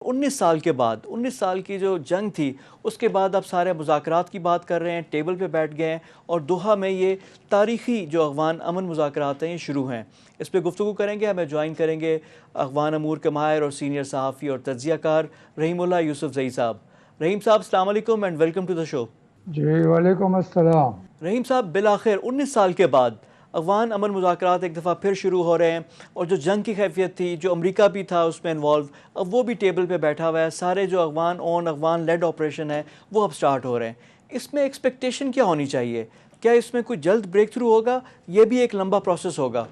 19 سال کے بعد 19 سال کی جو جنگ تھی اس کے بعد اب سارے مذاکرات کی بات کر رہے ہیں، ٹیبل پہ بیٹھ گئے ہیں اور دوحہ میں یہ تاریخی جو افغان امن مذاکرات ہیں یہ شروع ہیں۔ اس پہ گفتگو کریں گے، ہمیں جوائن کریں گے افغان امور کے ماہر اور سینئر صحافی اور تجزیہ کار رحیم اللہ یوسف زئی صاحب۔ رحیم صاحب السلام علیکم اینڈ ویلکم ٹو دا شو۔ جی وعلیکم السلام۔ رحیم صاحب، بالآخر 19 سال کے بعد افغان امن مذاکرات ایک دفعہ پھر شروع ہو رہے ہیں، اور جو جنگ کی کیفیت تھی، جو امریکہ بھی تھا اس میں انوالو، اب وہ بھی ٹیبل پہ بیٹھا ہوا ہے۔ سارے جو افغان لیڈ آپریشن ہے وہ اب سٹارٹ ہو رہے ہیں۔ اس میں ایکسپیکٹیشن کیا ہونی چاہیے؟ کیا اس میں کوئی جلد بریک تھرو ہوگا؟ یہ بھی ایک لمبا پروسیس ہوگا؟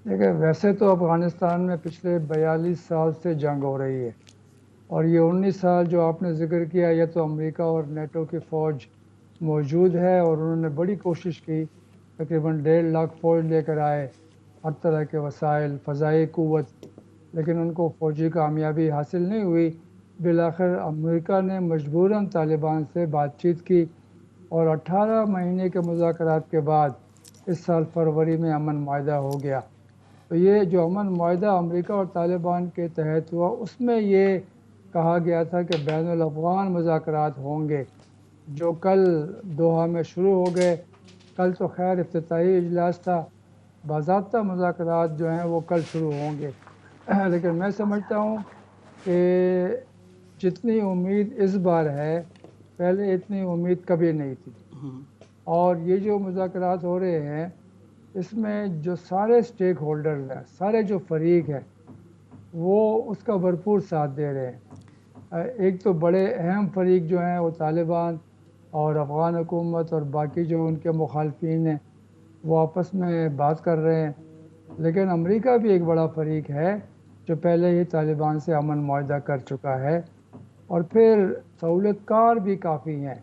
دیکھیں، ویسے تو افغانستان میں پچھلے 42 سال سے جنگ ہو رہی ہے، اور یہ 19 سال جو آپ نے ذکر کیا، یہ تو امریکہ اور نیٹو کی فوج موجود ہے، اور انہوں نے بڑی کوشش کی، تقریباً 1.5 لاکھ فوج لے کر آئے، ہر طرح کے وسائل، فضائی قوت، لیکن ان کو فوجی کامیابی حاصل نہیں ہوئی۔ بالآخر امریکہ نے مجبوراً طالبان سے بات چیت کی، اور 18 مہینے کے مذاکرات کے بعد اس سال فروری میں امن معاہدہ ہو گیا۔ تو یہ جو امن معاہدہ امریکہ اور طالبان کے تحت ہوا، اس میں یہ کہا گیا تھا کہ بین الافغان مذاکرات ہوں گے، جو کل دوحہ میں شروع ہو گئے۔ کل تو خیر افتتاحی اجلاس تھا، باضابطہ مذاکرات جو ہیں وہ کل شروع ہوں گے۔ لیکن میں سمجھتا ہوں کہ جتنی امید اس بار ہے، پہلے اتنی امید کبھی نہیں تھی، اور یہ جو مذاکرات ہو رہے ہیں اس میں جو سارے سٹیک ہولڈرز ہیں، سارے جو فریق ہیں، وہ اس کا بھرپور ساتھ دے رہے ہیں۔ ایک تو بڑے اہم فریق جو ہیں وہ طالبان اور افغان حکومت اور باقی جو ان کے مخالفین ہیں وہ آپس میں بات کر رہے ہیں، لیکن امریکہ بھی ایک بڑا فریق ہے جو پہلے ہی طالبان سے امن معاہدہ کر چکا ہے، اور پھر سہولت کار بھی کافی ہیں،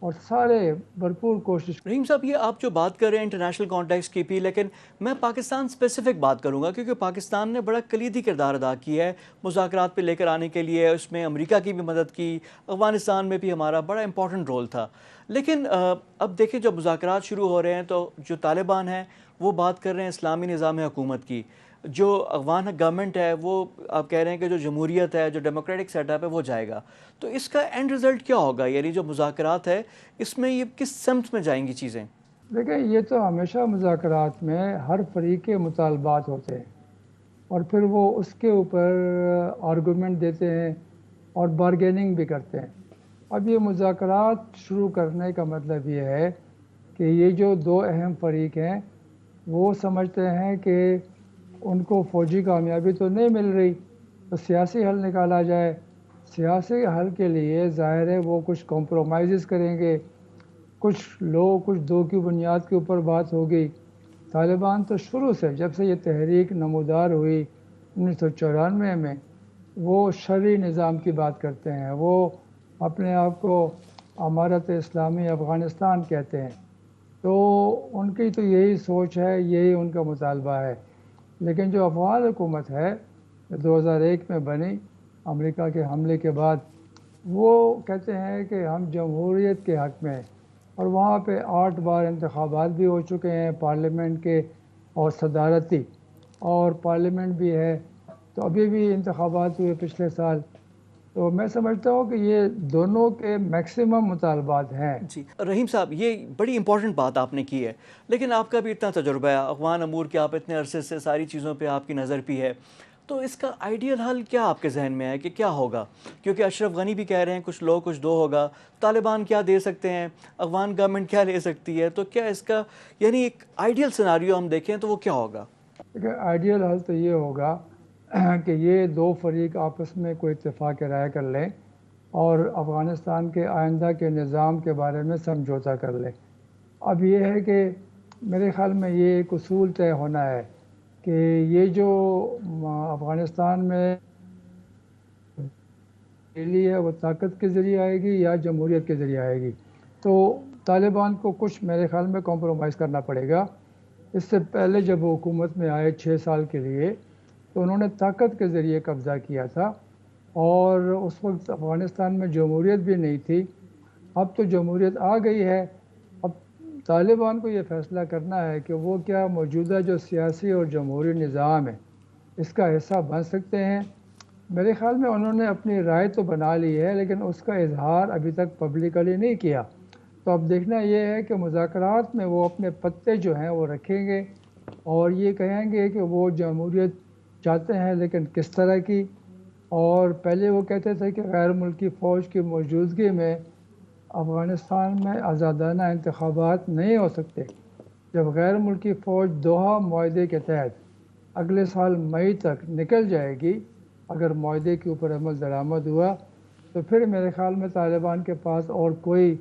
اور سارے بھرپور کوشش۔ رحیم صاحب، یہ آپ جو بات کر رہے ہیں انٹرنیشنل کانٹیکس کی بھی، لیکن میں پاکستان سپیسیفک بات کروں گا، کیونکہ پاکستان نے بڑا کلیدی کردار ادا کیا ہے مذاکرات پہ لے کر آنے کے لیے۔ اس میں امریکہ کی بھی مدد کی، افغانستان میں بھی ہمارا بڑا امپورٹنٹ رول تھا۔ لیکن اب دیکھیں، جب مذاکرات شروع ہو رہے ہیں تو جو طالبان ہیں وہ بات کر رہے ہیں اسلامی نظام حکومت کی، جو افغان گورنمنٹ ہے وہ آپ کہہ رہے ہیں کہ جو جمہوریت ہے، جو ڈیموکریٹک سیٹ اپ ہے وہ جائے گا۔ تو اس کا اینڈ رزلٹ کیا ہوگا؟ یعنی جو مذاکرات ہے اس میں یہ کس سمت میں جائیں گی چیزیں؟ دیکھیں، یہ تو ہمیشہ مذاکرات میں ہر فریق کے مطالبات ہوتے ہیں، اور پھر وہ اس کے اوپر آرگومنٹ دیتے ہیں اور بارگیننگ بھی کرتے ہیں۔ اب یہ مذاکرات شروع کرنے کا مطلب یہ ہے کہ یہ جو دو اہم فریق ہیں وہ سمجھتے ہیں کہ ان کو فوجی کامیابی تو نہیں مل رہی، تو سیاسی حل نکالا جائے۔ سیاسی حل کے لیے ظاہر ہے وہ کچھ کمپرومائزز کریں گے، کچھ دو کی بنیاد کے اوپر بات ہوگی۔ طالبان تو شروع سے، جب سے یہ تحریک نمودار ہوئی 1994 میں، وہ شرعی نظام کی بات کرتے ہیں، وہ اپنے آپ کو امارت اسلامی افغانستان کہتے ہیں، تو ان کی تو یہی سوچ ہے، یہی ان کا مطالبہ ہے۔ لیکن جو افغان حکومت ہے، 2001 میں بنی امریکہ کے حملے کے بعد، وہ کہتے ہیں کہ ہم جمہوریت کے حق میں ہیں، اور وہاں پہ 8 بار انتخابات بھی ہو چکے ہیں، پارلیمنٹ کے اور صدارتی، اور پارلیمنٹ بھی ہے، تو ابھی بھی انتخابات ہوئے پچھلے سال۔ تو میں سمجھتا ہوں کہ یہ دونوں کے میکسیمم مطالبات ہیں۔ جی رحیم صاحب، یہ بڑی امپورٹنٹ بات آپ نے کی ہے، لیکن آپ کا بھی اتنا تجربہ ہے افغان امور کے، آپ اتنے عرصے سے ساری چیزوں پہ آپ کی نظر بھی ہے، تو اس کا آئیڈیل حل کیا آپ کے ذہن میں ہے کہ کیا ہوگا؟ کیونکہ اشرف غنی بھی کہہ رہے ہیں کچھ لو کچھ دو ہوگا، طالبان کیا دے سکتے ہیں، افغان گورنمنٹ کیا لے سکتی ہے، تو کیا اس کا یعنی ایک آئیڈیل سیناریو ہم دیکھیں تو وہ کیا ہوگا؟ آئیڈیل حل تو یہ ہوگا کہ یہ دو فریق آپس میں کوئی اتفاق رائے کر لیں اور افغانستان کے آئندہ کے نظام کے بارے میں سمجھوتا کر لیں۔ اب یہ ہے کہ میرے خیال میں یہ ایک اصول طے ہونا ہے کہ یہ جو افغانستان میں ہے وہ طاقت کے ذریعے آئے گی یا جمہوریت کے ذریعے آئے گی۔ تو طالبان کو کچھ میرے خیال میں کمپرومائز کرنا پڑے گا۔ اس سے پہلے جب وہ حکومت میں آئے 6 سال کے لیے، تو انہوں نے طاقت کے ذریعے قبضہ کیا تھا، اور اس وقت افغانستان میں جمہوریت بھی نہیں تھی۔ اب تو جمہوریت آ گئی ہے۔ اب طالبان کو یہ فیصلہ کرنا ہے کہ وہ کیا موجودہ جو سیاسی اور جمہوری نظام ہے اس کا حصہ بن سکتے ہیں، میرے خیال میں انہوں نے اپنی رائے تو بنا لی ہے لیکن اس کا اظہار ابھی تک پبلکلی نہیں کیا. تو اب دیکھنا یہ ہے کہ مذاکرات میں وہ اپنے پتے جو ہیں وہ رکھیں گے اور یہ کہیں گے کہ وہ جمہوریت چاہتے ہیں لیکن کس طرح کی. اور پہلے وہ کہتے تھے کہ غیر ملکی فوج کی موجودگی میں افغانستان میں آزادانہ انتخابات نہیں ہو سکتے. جب غیر ملکی فوج دوحہ معاہدے کے تحت اگلے سال مئی تک نکل جائے گی، اگر معاہدے کے اوپر عمل درآمد ہوا، تو پھر میرے خیال میں طالبان کے پاس اور کوئی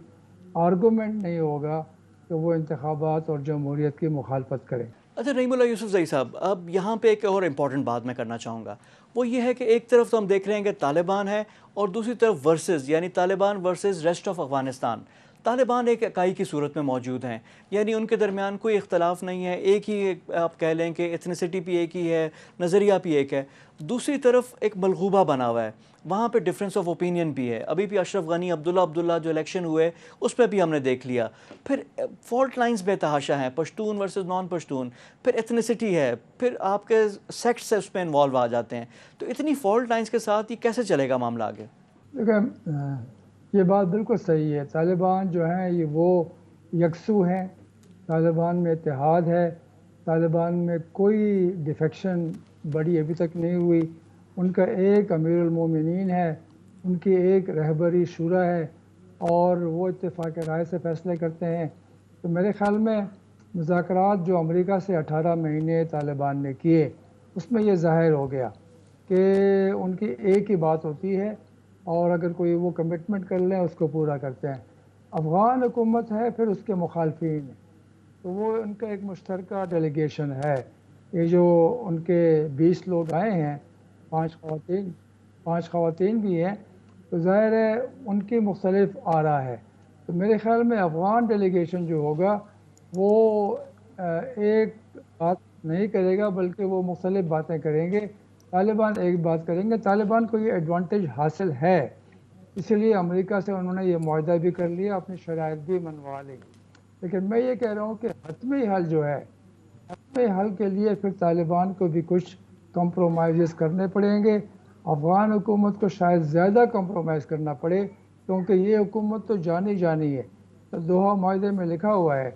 آرگومنٹ نہیں ہوگا کہ وہ انتخابات اور جمہوریت کی مخالفت کریں. اچھا رحیم اللہ یوسف زئی صاحب، اب یہاں پہ ایک اور امپورٹنٹ بات میں کرنا چاہوں گا، وہ یہ ہے کہ ایک طرف تو ہم دیکھ رہے ہیں کہ طالبان ہے اور دوسری طرف ورسز، یعنی Taliban versus rest of Afghanistan. Taliban ایک اکائی کی صورت میں موجود ہیں، یعنی ان کے درمیان کوئی اختلاف نہیں ہے، ایک ہی آپ کہہ لیں کہ ایتھنیسٹی بھی ایک ہی ہے، نظریہ بھی ایک ہے. دوسری طرف ایک ملغوبہ بنا ہوا ہے، وہاں پہ ڈفرینس آف اوپینین بھی ہے. ابھی بھی اشرف غنی عبداللہ جو الیکشن ہوئے اس پہ بھی ہم نے دیکھ لیا. پھر فالٹ لائنز بے تحاشا ہیں، پشتون ورسز نان پشتون، پھر ایتھنیسٹی ہے، پھر آپ کے سیکٹس اس میں انوالو آ جاتے ہیں. تو اتنی فالٹ لائنز کے ساتھ یہ کیسے چلے گا معاملہ آگے؟ دیکھیں، یہ بات بالکل صحیح ہے. طالبان جو ہیں یہ وہ یکسو ہیں، طالبان میں اتحاد ہے، طالبان میں کوئی ڈیفیکشن بڑی ابھی تک نہیں ہوئی. ان کا ایک امیر المومنین ہے، ان کی ایک رہبری شورا ہے اور وہ اتفاق رائے سے فیصلے کرتے ہیں. تو میرے خیال میں مذاکرات جو امریکہ سے 18 مہینے طالبان نے کیے، اس میں یہ ظاہر ہو گیا کہ ان کی ایک ہی بات ہوتی ہے اور اگر کوئی وہ کمٹمنٹ کر لیں اس کو پورا کرتے ہیں. افغان حکومت ہے، پھر اس کے مخالفین ہیں، تو وہ ان کا ایک مشترکہ ڈیلیگیشن ہے. یہ جو ان کے 20 لوگ آئے ہیں، 5 خواتین بھی ہیں، تو ظاہر ہے ان کی مختلف آرا ہے. تو میرے خیال میں افغان ڈیلیگیشن جو ہوگا وہ ایک بات نہیں کرے گا بلکہ وہ مختلف باتیں کریں گے. طالبان ایک بات کریں گے. طالبان کو یہ ایڈوانٹیج حاصل ہے، اسی لیے امریکہ سے انہوں نے یہ معاہدہ بھی کر لیا، اپنی شرائط بھی منوا لی. لیکن میں یہ کہہ رہا ہوں کہ حتمی حل جو ہے، حتمی حل کے لیے پھر طالبان کو بھی کچھ کمپرومائزز کرنے پڑیں گے. افغان حکومت کو شاید زیادہ کمپرومائز کرنا پڑے کیونکہ یہ حکومت تو جانی ہے. تو دوحہ معاہدے میں لکھا ہوا ہے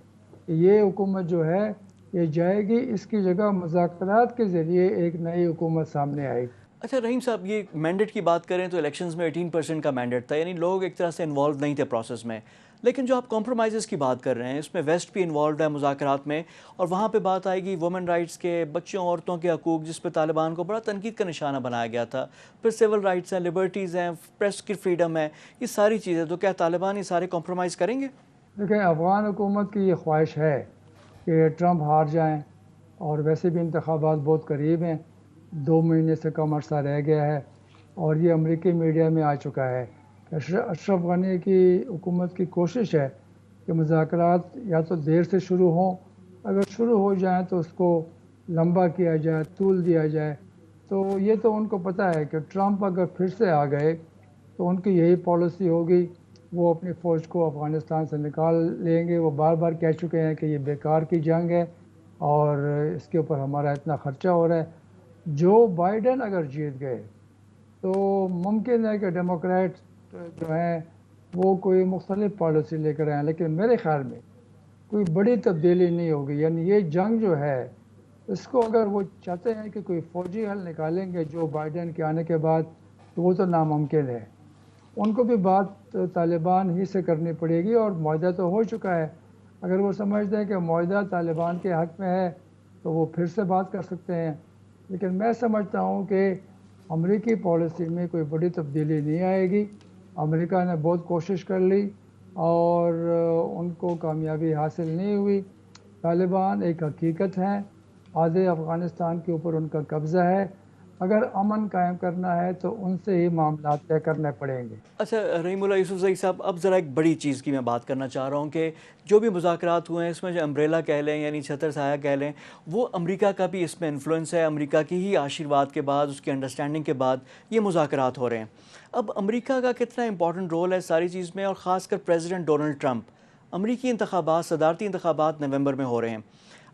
کہ یہ حکومت جو ہے یہ جائے گی، اس کی جگہ مذاکرات کے ذریعے ایک نئی حکومت سامنے آئے گی. اچھا رحیم صاحب، یہ مینڈیٹ کی بات کریں تو الیکشنز میں 18% کا مینڈیٹ تھا، یعنی لوگ ایک طرح سے انوالو نہیں تھے پروسیس میں. لیکن جو آپ کمپرومائزز کی بات کر رہے ہیں، اس میں ویسٹ بھی انوالوڈ ہے مذاکرات میں، اور وہاں پہ بات آئے گی وومن رائٹس کے، بچوں عورتوں کے حقوق، جس پہ طالبان کو بڑا تنقید کا نشانہ بنایا گیا تھا. پھر سول رائٹس ہیں، لبرٹیز ہیں، پریس کی فریڈم ہے، یہ ساری چیزیں. تو کیا طالبان یہ سارے کمپرومائز کریں گے؟ دیکھیں، افغان حکومت کی یہ خواہش ہے کہ ٹرمپ ہار جائیں، اور ویسے بھی انتخابات بہت قریب ہیں، 2 مہینے سے کم عرصہ رہ گیا ہے. اور یہ امریکی میڈیا میں آ چکا ہے کہ اشرف غنی کی حکومت کی کوشش ہے کہ مذاکرات یا تو دیر سے شروع ہوں، اگر شروع ہو جائیں تو اس کو لمبا کیا جائے، طول دیا جائے. تو یہ تو ان کو پتہ ہے کہ ٹرمپ اگر پھر سے آ گئے تو ان کی یہی پالیسی ہوگی، وہ اپنی فوج کو افغانستان سے نکال لیں گے. وہ بار بار کہہ چکے ہیں کہ یہ بیکار کی جنگ ہے اور اس کے اوپر ہمارا اتنا خرچہ ہو رہا ہے. جو بائیڈن اگر جیت گئے تو ممکن ہے کہ ڈیموکریٹ جو ہیں وہ کوئی مختلف پالیسی لے کر آئیں، لیکن میرے خیال میں کوئی بڑی تبدیلی نہیں ہوگی. یعنی یہ جنگ جو ہے اس کو اگر وہ چاہتے ہیں کہ کوئی فوجی حل نکالیں گے جو بائیڈن کے آنے کے بعد، تو وہ تو ناممکن ہے. ان کو بھی بات طالبان ہی سے کرنی پڑے گی، اور معاہدہ تو ہو چکا ہے. اگر وہ سمجھتے ہیں کہ معاہدہ طالبان کے حق میں ہے تو وہ پھر سے بات کر سکتے ہیں. لیکن میں سمجھتا ہوں کہ امریکی پالیسی میں کوئی بڑی تبدیلی نہیں آئے گی. امریکہ نے بہت کوشش کر لی اور ان کو کامیابی حاصل نہیں ہوئی. طالبان ایک حقیقت ہیں، آدھے افغانستان کے اوپر ان کا قبضہ ہے. اگر امن قائم کرنا ہے تو ان سے ہی معاملات طے کرنے پڑیں گے. اچھا رحیم اللہ یوسف زئی صاحب، اب ذرا ایک بڑی چیز کی میں بات کرنا چاہ رہا ہوں کہ جو بھی مذاکرات ہوئے ہیں اس میں جو امبریلا کہہ لیں، یعنی چھتر سایہ کہہ لیں، وہ امریکہ کا بھی اس میں انفلوئنس ہے. امریکہ کی ہی آشیرواد کے بعد، اس کی انڈرسٹینڈنگ کے بعد یہ مذاکرات ہو رہے ہیں. اب امریکہ کا کتنا امپورٹنٹ رول ہے ساری چیز میں، اور خاص کر پریزیڈنٹ ڈونلڈ ٹرمپ. امریکی انتخابات، صدارتی انتخابات نومبر میں ہو رہے ہیں.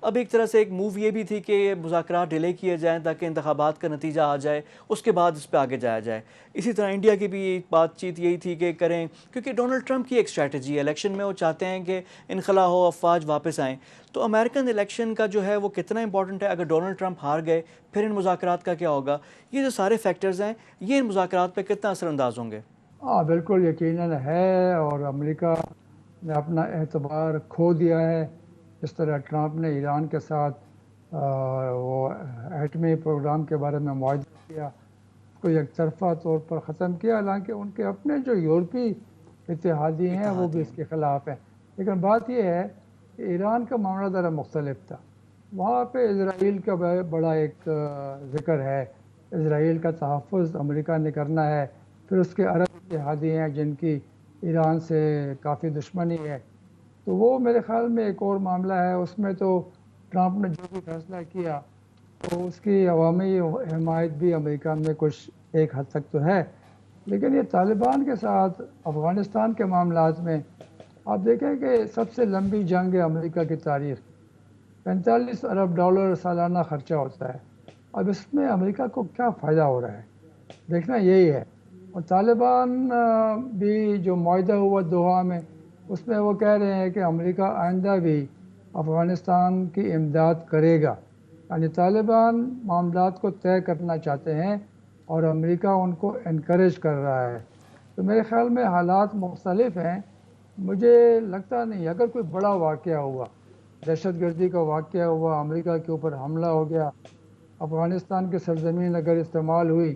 اب ایک طرح سے ایک موو یہ بھی تھی کہ مذاکرات ڈیلے کیے جائیں تاکہ انتخابات کا نتیجہ آ جائے، اس کے بعد اس پہ آگے جایا جائے۔ اسی طرح انڈیا کی بھی بات چیت یہی تھی کہ کریں، کیونکہ ڈونلڈ ٹرمپ کی ایک اسٹریٹجی ہے الیکشن میں، وہ چاہتے ہیں کہ انخلا ہو، افواج واپس آئیں۔ تو امریکن الیکشن کا جو ہے وہ کتنا امپورٹنٹ ہے؟ اگر ڈونلڈ ٹرمپ ہار گئے پھر ان مذاکرات کا کیا ہوگا؟ یہ جو سارے فیکٹرز ہیں یہ ان مذاکرات پہ کتنا اثر انداز ہوں گے؟ ہاں بالکل یقیناً ہے، اور امریکہ نے اپنا اعتبار کھو دیا ہے۔ اس طرح ٹرمپ نے ایران کے ساتھ وہ ایٹمی پروگرام کے بارے میں معاہدہ کیا، اس کو یک طرفہ طور پر ختم کیا، حالانکہ ان کے اپنے جو یورپی اتحادی ہیں وہ بھی اس کے خلاف ہیں۔ لیکن بات یہ ہے کہ ایران کا معاملہ ذرا مختلف تھا، وہاں پہ اسرائیل کا بڑا ایک ذکر ہے، اسرائیل کا تحفظ امریکہ نے کرنا ہے، پھر اس کے عرب اتحادی ہیں جن کی ایران سے کافی دشمنی ہے، تو وہ میرے خیال میں ایک اور معاملہ ہے۔ اس میں تو ٹرمپ نے جو بھی فیصلہ کیا تو اس کی عوامی حمایت بھی امریکہ میں کچھ ایک حد تک تو ہے، لیکن یہ طالبان کے ساتھ افغانستان کے معاملات میں آپ دیکھیں کہ سب سے لمبی جنگ ہے امریکہ کی تاریخ، 45 ارب ڈالر سالانہ خرچہ ہوتا ہے۔ اب اس میں امریکہ کو کیا فائدہ ہو رہا ہے، دیکھنا یہی ہے۔ اور طالبان بھی جو معاہدہ ہوا دوحہ میں، اس میں وہ کہہ رہے ہیں کہ امریکہ آئندہ بھی افغانستان کی امداد کرے گا، یعنی طالبان معاملات کو طے کرنا چاہتے ہیں اور امریکہ ان کو انکریج کر رہا ہے۔ تو میرے خیال میں حالات مختلف ہیں، مجھے لگتا نہیں اگر کوئی بڑا واقعہ ہوا، دہشت گردی کا واقعہ ہوا، امریکہ کے اوپر حملہ ہو گیا، افغانستان کی سرزمین اگر استعمال ہوئی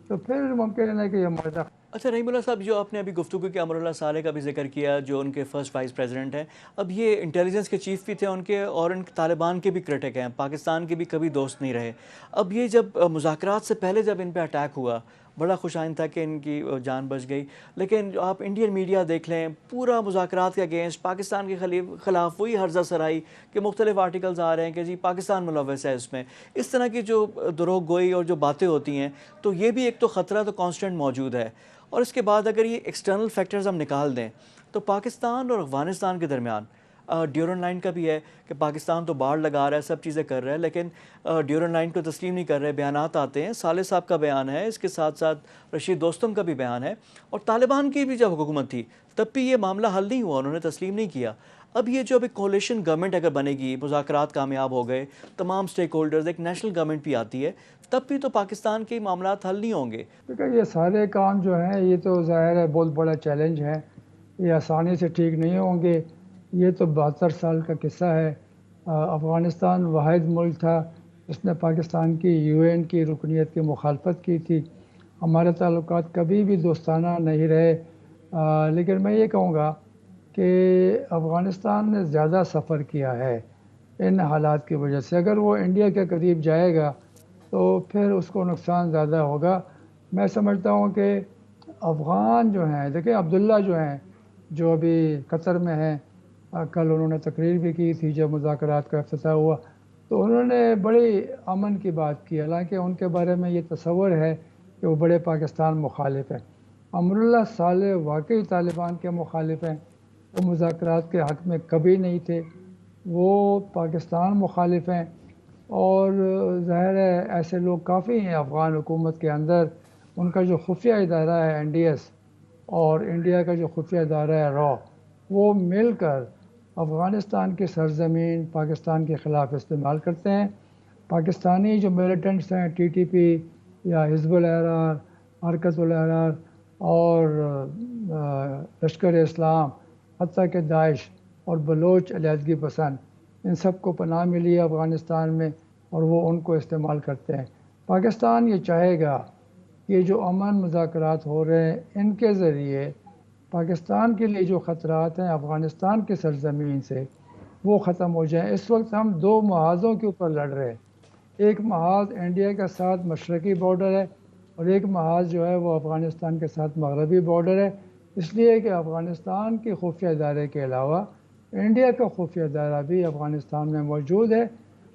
تو پھر ممکن ہے کہ یہ معاہدہ۔ اچھا رحیم اللہ صاحب، جو آپ نے ابھی گفتگو کے امر اللہ صالح کا بھی ذکر کیا جو ان کے فرسٹ وائس پریزیڈنٹ ہیں، اب یہ انٹیلیجنس کے چیف بھی تھے ان کے، اور ان طالبان کے بھی کرٹک ہیں، پاکستان کے بھی کبھی دوست نہیں رہے۔ اب یہ جب مذاکرات سے پہلے جب ان پہ اٹیک ہوا بڑا خوش آئند تھا کہ ان کی جان بچ گئی، لیکن جو آپ انڈین میڈیا دیکھ لیں پورا مذاکرات کے اگینسٹ پاکستان کے خلاف وہی ہرزہ سرائی کہ مختلف آرٹیکلز آ رہے ہیں کہ جی پاکستان ملوث ہے اس میں، اس طرح کی جو دروغ گوئی اور جو باتیں ہوتی ہیں، تو یہ بھی ایک تو خطرہ تو کانسٹنٹ موجود ہے۔ اور اس کے بعد اگر یہ ایکسٹرنل فیکٹرز ہم نکال دیں تو پاکستان اور افغانستان کے درمیان ڈیورنڈ لائن کا بھی ہے کہ پاکستان تو باڑ لگا رہا ہے، سب چیزیں کر رہا ہے، لیکن ڈیورنڈ لائن کو تسلیم نہیں کر رہے، بیانات آتے ہیں، صالح صاحب کا بیان ہے، اس کے ساتھ ساتھ رشید دوستم کا بھی بیان ہے، اور طالبان کی بھی جب حکومت تھی تب بھی یہ معاملہ حل نہیں ہوا، انہوں نے تسلیم نہیں کیا۔ اب یہ جو ابھی کولیشن گورنمنٹ اگر بنے گی، مذاکرات کامیاب ہو گئے، تمام سٹیک ہولڈرز، ایک نیشنل گورنمنٹ بھی آتی ہے، تب بھی تو پاکستان کے معاملات حل نہیں ہوں گے۔ کیونکہ یہ سارے کام جو ہیں یہ تو ظاہر ہے بہت بڑا چیلنج ہے، یہ آسانی سے ٹھیک نہیں ہوں گے۔ یہ تو 72 سال کا قصہ ہے۔ افغانستان واحد ملک تھا جس نے پاکستان کی UN کی رکنیت کی مخالفت کی تھی، ہمارے تعلقات کبھی بھی دوستانہ نہیں رہے، لیکن میں یہ کہوں گا کہ افغانستان نے زیادہ سفر کیا ہے ان حالات کی وجہ سے۔ اگر وہ انڈیا کے قریب جائے گا تو پھر اس کو نقصان زیادہ ہوگا۔ میں سمجھتا ہوں کہ افغان جو ہیں، دیکھیں عبداللہ جو ہیں جو ابھی قطر میں ہیں، کل انہوں نے تقریر بھی کی تھی جب مذاکرات کا افتتاح ہوا، تو انہوں نے بڑی امن کی بات کی، حالانکہ ان کے بارے میں یہ تصور ہے کہ وہ بڑے پاکستان مخالف ہیں۔ امر اللہ صالح واقعی طالبان کے مخالف ہیں، وہ مذاکرات کے حق میں کبھی نہیں تھے، وہ پاکستان مخالف ہیں، اور ظاہر ہے ایسے لوگ کافی ہیں افغان حکومت کے اندر۔ ان کا جو خفیہ ادارہ ہے NDS اور انڈیا کا جو خفیہ ادارہ ہے RAW، وہ مل کر افغانستان کی سرزمین پاکستان کے خلاف استعمال کرتے ہیں۔ پاکستانی جو ملیٹنٹس ہیں TTP یا حزب الاحرار، حرکت الاحرار اور لشکر اسلام، حتیٰ کہ داعش اور بلوچ علیحدگی پسند، ان سب کو پناہ ملی ہے افغانستان میں اور وہ ان کو استعمال کرتے ہیں۔ پاکستان یہ چاہے گا کہ یہ جو امن مذاکرات ہو رہے ہیں ان کے ذریعے پاکستان کے لیے جو خطرات ہیں افغانستان کی سرزمین سے وہ ختم ہو جائیں۔ اس وقت ہم دو محاذوں کے اوپر لڑ رہے ہیں، ایک محاذ انڈیا کے ساتھ مشرقی بارڈر ہے اور ایک محاذ جو ہے وہ افغانستان کے ساتھ مغربی بارڈر ہے، اس لیے کہ افغانستان کے خفیہ ادارے کے علاوہ انڈیا کا خفیہ ادارہ بھی افغانستان میں موجود ہے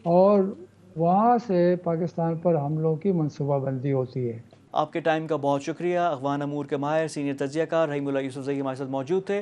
اور وہاں سے پاکستان پر حملوں کی منصوبہ بندی ہوتی ہے۔ آپ کے ٹائم کا بہت شکریہ۔ اخوان امور کے ماہر سینئر تجزیہ کار رحیم اللہ یوسف زئی ہمارے ساتھ موجود تھے۔